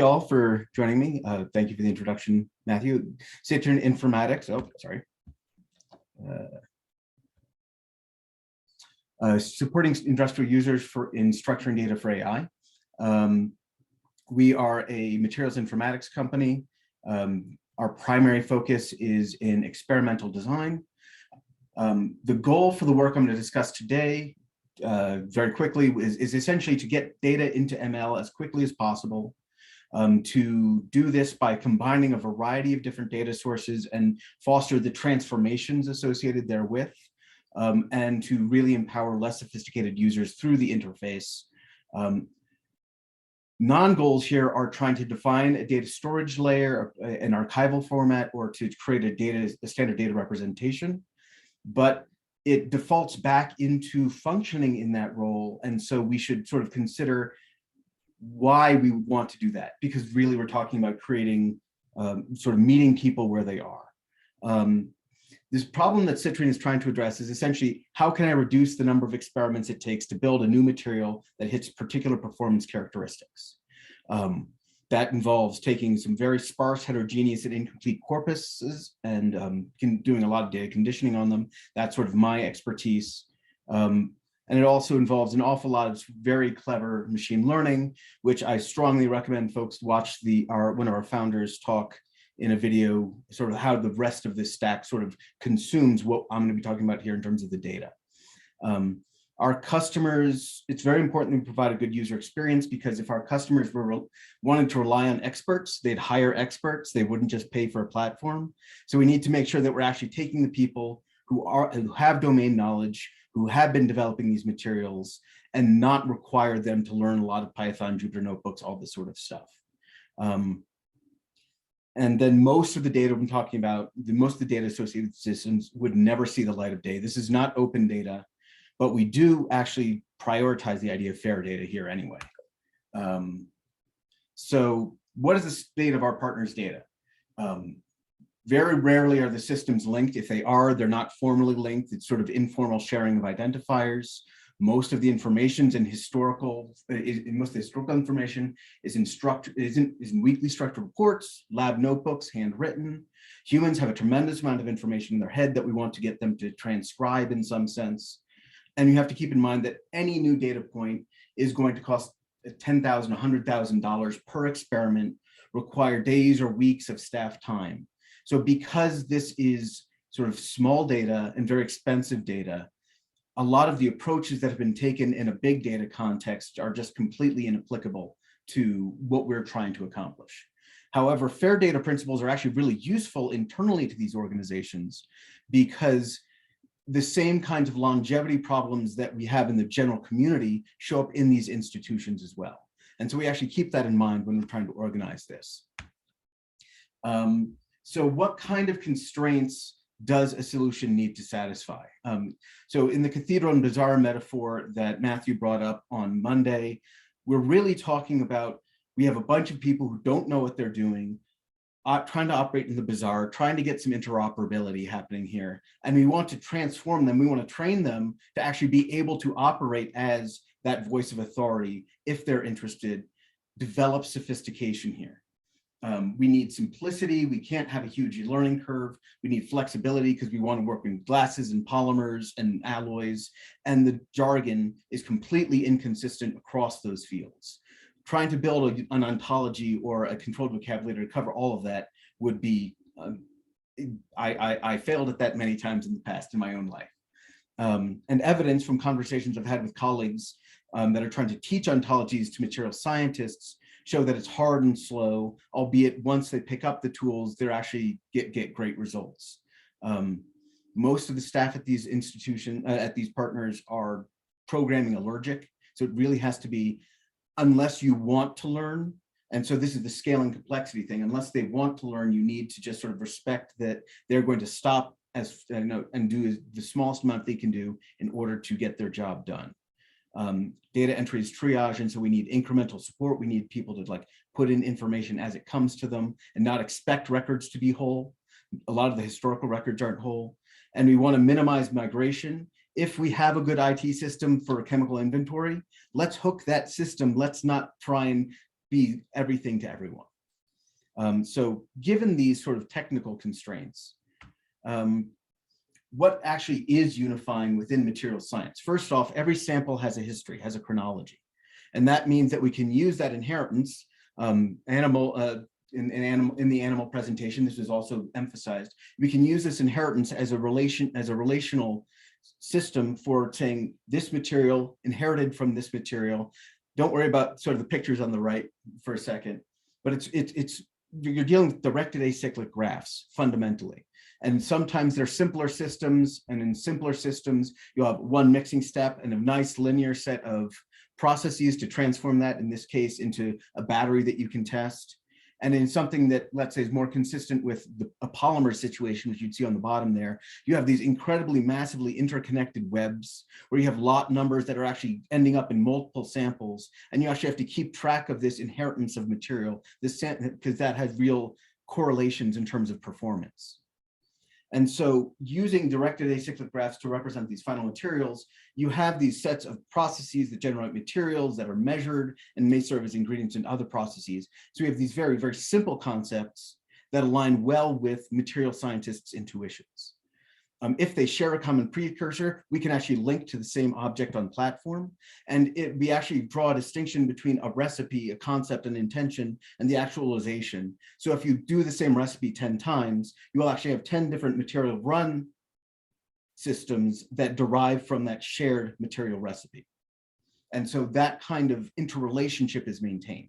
all for joining me. Thank you for the introduction, Matthew. Citron Informatics, supporting industrial users in structuring data for AI. We are a materials informatics company. Our primary focus is in experimental design. The goal for the work I'm going to discuss today, very quickly, is essentially to get data into ML as quickly as possible. To do this by combining a variety of different data sources and foster the transformations associated therewith, and to really empower less sophisticated users through the interface. Non-goals here are trying to define a data storage layer, an archival format, or to create a standard data representation, but it defaults back into functioning in that role. And so we should sort of consider why we want to do that, because really we're talking about creating, sort of meeting people where they are. This problem that Citron is trying to address is essentially, how can I reduce the number of experiments it takes to build a new material that hits particular performance characteristics? That involves taking some very sparse, heterogeneous, and incomplete corpuses and doing a lot of data conditioning on them. That's sort of my expertise. And it also involves an awful lot of very clever machine learning, which I strongly recommend folks watch one of our founders talk in a video, sort of how the rest of this stack sort of consumes what I'm going to be talking about here in terms of the data. Our customers, it's very important that we provide a good user experience, because if our customers were wanting to rely on experts, they'd hire experts. They wouldn't just pay for a platform. So we need to make sure that we're actually taking the people who have domain knowledge, who have been developing these materials, and not require them to learn a lot of Python, Jupyter notebooks, all this sort of stuff. And then most of the data I'm talking about, most of the data associated with systems would never see the light of day. This is not open data, but we do actually prioritize the idea of fair data here anyway. So what is the state of our partners' data? Very rarely are the systems linked. If they are, they're not formally linked. It's sort of informal sharing of identifiers. Most of the information is in historical, most of the historical information is in weekly structured reports, lab notebooks, handwritten. Humans have a tremendous amount of information in their head that we want to get them to transcribe in some sense. And you have to keep in mind that any new data point is going to cost $10,000, $100,000 per experiment, require days or weeks of staff time. So because this is sort of small data and very expensive data, a lot of the approaches that have been taken in a big data context are just completely inapplicable to what we're trying to accomplish. However, fair data principles are actually really useful internally to these organizations, because the same kinds of longevity problems that we have in the general community show up in these institutions as well. And so we actually keep that in mind when we're trying to organize this. So what kind of constraints does a solution need to satisfy? So in the cathedral and bazaar metaphor that Matthew brought up on Monday, we're really talking about, we have a bunch of people who don't know what they're doing, trying to operate in the bazaar, trying to get some interoperability happening here. And we want to transform them. We want to train them to actually be able to operate as that voice of authority if they're interested, develop sophistication here. We need simplicity. We can't have a huge learning curve. We need flexibility because we want to work in glasses and polymers and alloys. And the jargon is completely inconsistent across those fields. Trying to build an ontology or a controlled vocabulary to cover all of that would be, I failed at that many times in the past in my own life. And evidence from conversations I've had with colleagues that are trying to teach ontologies to material scientists show that it's hard and slow, albeit once they pick up the tools, they actually get great results. Most of the staff at these institutions, at these partners, are programming allergic. So it really has to be, unless you want to learn. And so this is the scaling complexity thing. Unless they want to learn, you need to just sort of respect that they're going to stop and do the smallest amount they can do in order to get their job done. Data entry is triage, and so we need incremental support. We need people to put in information as it comes to them and not expect records to be whole. A lot of the historical records aren't whole. And we want to minimize migration. If we have a good IT system for chemical inventory, let's hook that system. Let's not try and be everything to everyone. So given these sort of technical constraints, what actually is unifying within material science? First off, every sample has a history, has a chronology. And that means that we can use that inheritance, in the animal presentation, this was also emphasized. We can use this inheritance as a relational system for saying this material inherited from this material. Don't worry about sort of the pictures on the right for a second, but you're dealing with directed acyclic graphs fundamentally. And sometimes they're simpler systems, and in simpler systems, you'll have one mixing step and a nice linear set of processes to transform that, in this case, into a battery that you can test. And in something that, let's say, is more consistent with a polymer situation, which you'd see on the bottom there, you have these incredibly massively interconnected webs where you have lot numbers that are actually ending up in multiple samples. And you actually have to keep track of this inheritance of material, because that has real correlations in terms of performance. And so using directed acyclic graphs to represent these final materials, you have these sets of processes that generate materials that are measured and may serve as ingredients in other processes. So we have these very, very simple concepts that align well with material scientists' intuitions. If they share a common precursor, we can actually link to the same object on platform. And we actually draw a distinction between a recipe, a concept, an intention, and the actualization. So if you do the same recipe 10 times, you will actually have 10 different material run systems that derive from that shared material recipe. And so that kind of interrelationship is maintained.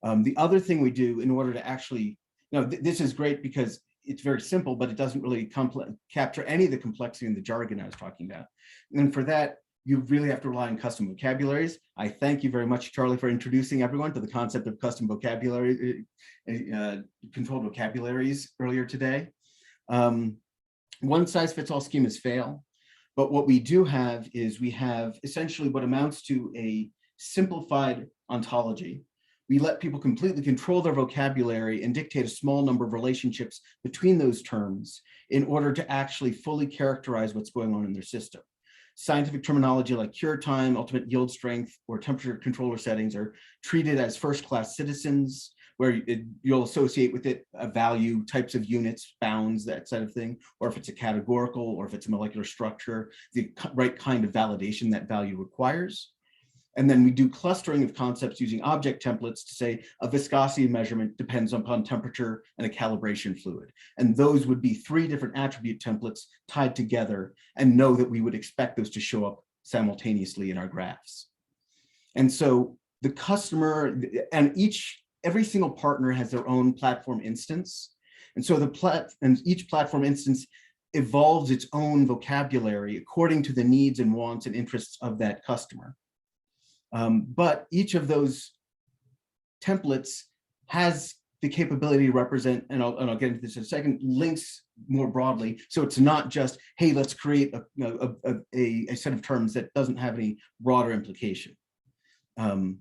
The other thing we do in order to actually, this is great because it's very simple, but it doesn't really capture any of the complexity and the jargon I was talking about. And for that, you really have to rely on custom vocabularies. I thank you very much, Charlie, for introducing everyone to the concept of custom vocabulary, controlled vocabularies earlier today. One size fits all schemas fail, but what we do have is we have essentially what amounts to a simplified ontology. We let people completely control their vocabulary and dictate a small number of relationships between those terms in order to actually fully characterize what's going on in their system. Scientific terminology like cure time, ultimate yield strength, or temperature controller settings are treated as first-class citizens, where you'll associate with it a value, types of units, bounds, that sort of thing, or if it's a categorical, or if it's a molecular structure, the right kind of validation that value requires. And then we do clustering of concepts using object templates to say a viscosity measurement depends upon temperature and a calibration fluid. And those would be 3 different attribute templates tied together, and know that we would expect those to show up simultaneously in our graphs. And so the customer and every single partner has their own platform instance. And so each platform instance evolves its own vocabulary according to the needs and wants and interests of that customer. But each of those templates has the capability to represent, and I'll get into this in a second, links more broadly. So it's not just, hey, let's create a set of terms that doesn't have any broader implication. And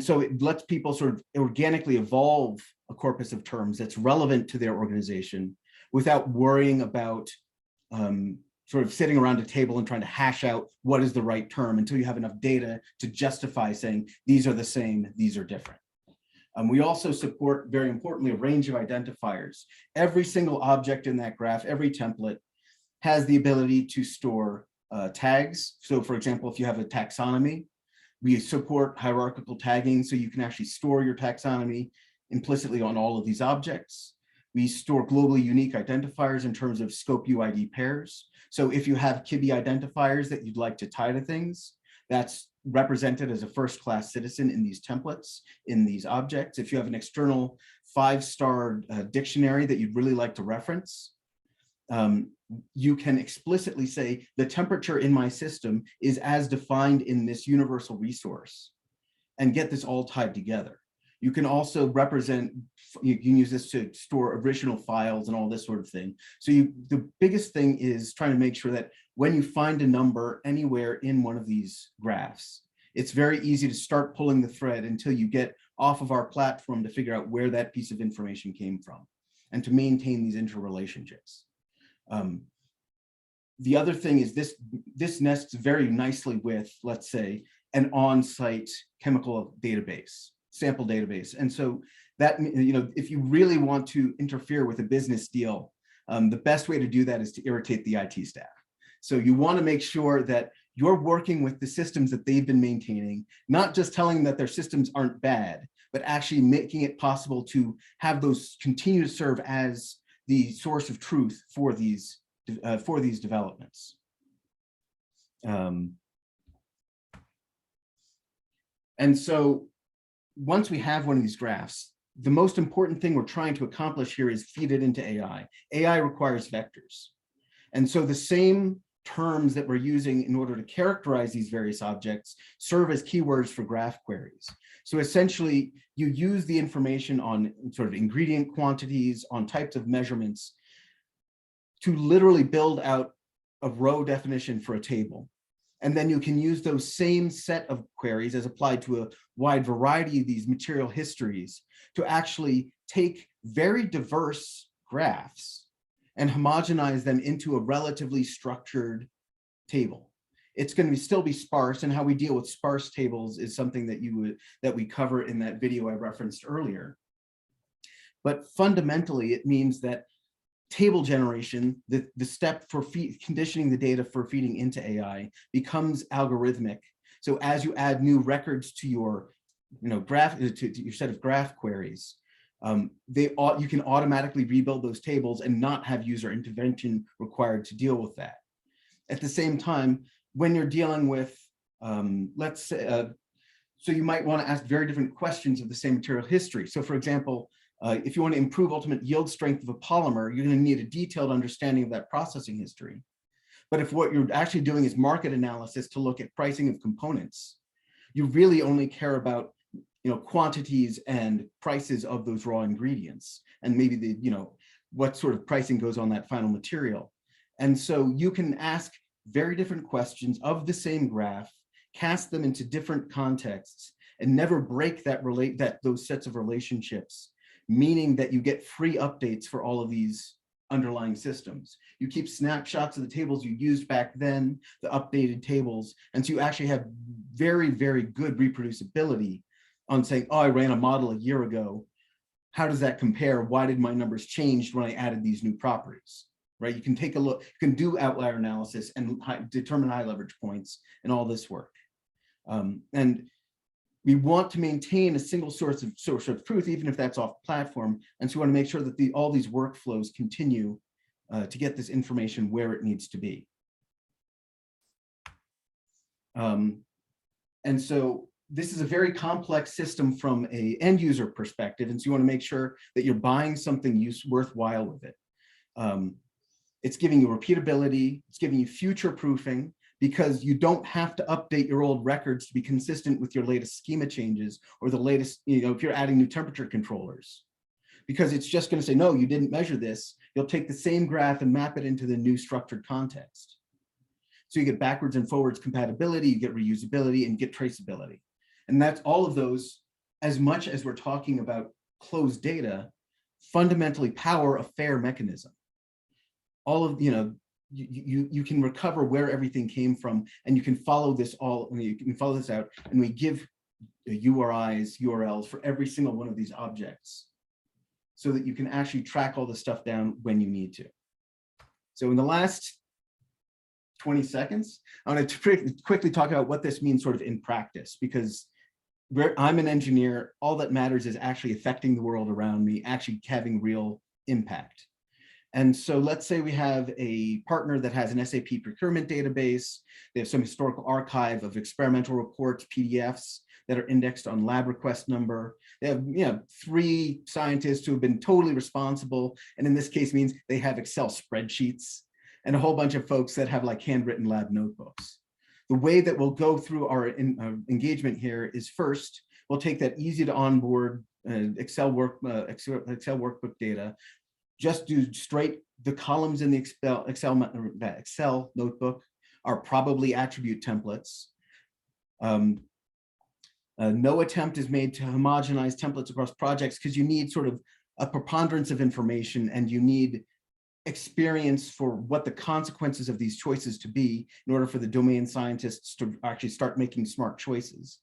so it lets people sort of organically evolve a corpus of terms that's relevant to their organization without worrying about sort of sitting around a table and trying to hash out what is the right term until you have enough data to justify saying these are the same, these are different. We also support, very importantly, a range of identifiers. Every single object in that graph, every template, has the ability to store tags. So for example, if you have a taxonomy, we support hierarchical tagging, so you can actually store your taxonomy implicitly on all of these objects. We store globally unique identifiers in terms of scope UID pairs. So if you have KIBI identifiers that you'd like to tie to things, that's represented as a first-class citizen in these templates, in these objects. If you have an external 5-star dictionary that you'd really like to reference, you can explicitly say the temperature in my system is as defined in this universal resource, and get this all tied together. You can also represent, you can use this to store original files and all this sort of thing. So the biggest thing is trying to make sure that when you find a number anywhere in one of these graphs, it's very easy to start pulling the thread until you get off of our platform to figure out where that piece of information came from and to maintain these interrelationships. The other thing is this nests very nicely with, let's say, an on-site chemical database, sample database. And so that, if you really want to interfere with a business deal, the best way to do that is to irritate the IT staff. So you want to make sure that you're working with the systems that they've been maintaining, not just telling them that their systems aren't bad, but actually making it possible to have those continue to serve as the source of truth for these developments. And so once we have one of these graphs, the most important thing we're trying to accomplish here is feed it into AI. AI requires vectors. And so the same terms that we're using in order to characterize these various objects serve as keywords for graph queries. So essentially, you use the information on sort of ingredient quantities, on types of measurements, to literally build out a row definition for a table. And then you can use those same set of queries as applied to a wide variety of these material histories to actually take very diverse graphs and homogenize them into a relatively structured table. It's going to still be sparse, and how we deal with sparse tables is something that we cover in that video I referenced earlier. But fundamentally, it means that table generation, the step for conditioning the data for feeding into AI, becomes algorithmic. So as you add new records to your graph, to your set of graph queries, you can automatically rebuild those tables and not have user intervention required to deal with that. At the same time, when you're dealing with, let's say, so you might want to ask very different questions of the same material history. So for example, if you want to improve ultimate yield strength of a polymer, you're going to need a detailed understanding of that processing history. But if what you're actually doing is market analysis to look at pricing of components, you really only care about quantities and prices of those raw ingredients, and maybe what sort of pricing goes on that final material. And so you can ask very different questions of the same graph, cast them into different contexts, and never break those sets of relationships, meaning that you get free updates for all of these underlying systems. You keep snapshots of the tables you used back then, the updated tables, and so you actually have very, very good reproducibility on saying, oh, I ran a model a year ago. How does that compare? Why did my numbers change when I added these new properties? Right? You can take a look, you can do outlier analysis and determine high leverage points and all this work. And we want to maintain a single source of truth, even if that's off platform. And so we want to make sure that all these workflows continue to get this information where it needs to be. And so this is a very complex system from an end user perspective. And so you want to make sure that you're buying something worthwhile with it. It's giving you repeatability, it's giving you future proofing, because you don't have to update your old records to be consistent with your latest schema changes or the latest, if you're adding new temperature controllers, because it's just going to say, no, you didn't measure this. You'll take the same graph and map it into the new structured context. So you get backwards and forwards compatibility, you get reusability, and get traceability. And that's all of those, as much as we're talking about closed data, fundamentally power a FAIR mechanism. All of, you can recover where everything came from, and you can follow this out, and we give URIs, URLs for every single one of these objects so that you can actually track all the stuff down when you need to. So in the last 20 seconds, I want to quickly talk about what this means sort of in practice, because I'm an engineer. All that matters is actually affecting the world around me, actually having real impact. And so let's say we have a partner that has an SAP procurement database. They have some historical archive of experimental reports, PDFs that are indexed on lab request number. They have 3 scientists who have been totally responsible. And in this case means they have Excel spreadsheets and a whole bunch of folks that have like handwritten lab notebooks. The way that we'll go through our engagement here is first, we'll take that easy to onboard Excel workbook data, just do straight, the columns in the Excel notebook are probably attribute templates. No attempt is made to homogenize templates across projects because you need sort of a preponderance of information, and you need experience for what the consequences of these choices to be in order for the domain scientists to actually start making smart choices.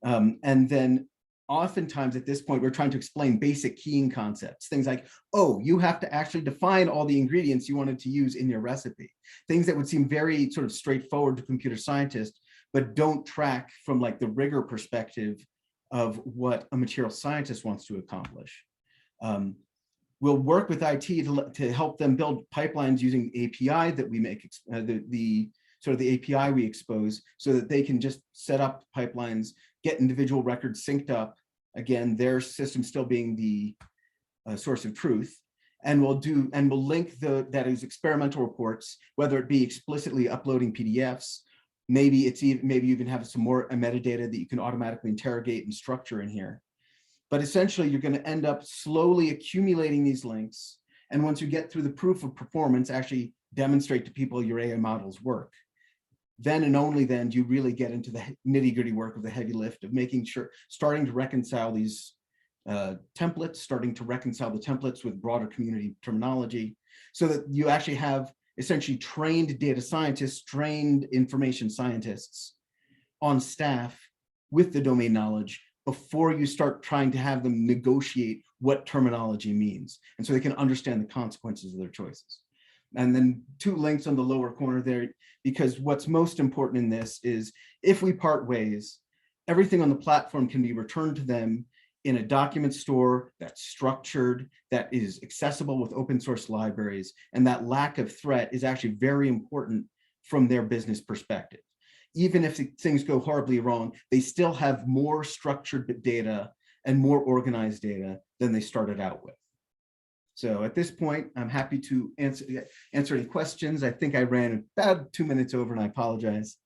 And then oftentimes at this point, we're trying to explain basic keying concepts, things like, oh, you have to actually define all the ingredients you wanted to use in your recipe, things that would seem very sort of straightforward to computer scientists, but don't track from like the rigor perspective of what a material scientist wants to accomplish. We'll work with IT to help them build pipelines using API that we make, the sort of the API we expose, so that they can just set up pipelines, get individual records synced up. Again, their system still being the source of truth. And we'll link that is experimental reports, whether it be explicitly uploading PDFs, maybe you even have some more metadata that you can automatically interrogate and structure in here. But essentially, you're going to end up slowly accumulating these links. And once you get through the proof of performance, actually demonstrate to people your AI models work. Then and only then do you really get into the nitty-gritty work of the heavy lift of making sure, starting to reconcile these templates, starting to reconcile the templates with broader community terminology, so that you actually have essentially trained data scientists, trained information scientists on staff with the domain knowledge before you start trying to have them negotiate what terminology means. And so they can understand the consequences of their choices. And then 2 links on the lower corner there, because what's most important in this is if we part ways, everything on the platform can be returned to them in a document store that's structured, that is accessible with open source libraries. And that lack of threat is actually very important from their business perspective. Even if things go horribly wrong, they still have more structured data and more organized data than they started out with. So at this point, I'm happy to answer any questions. I think I ran about 2 minutes over and I apologize.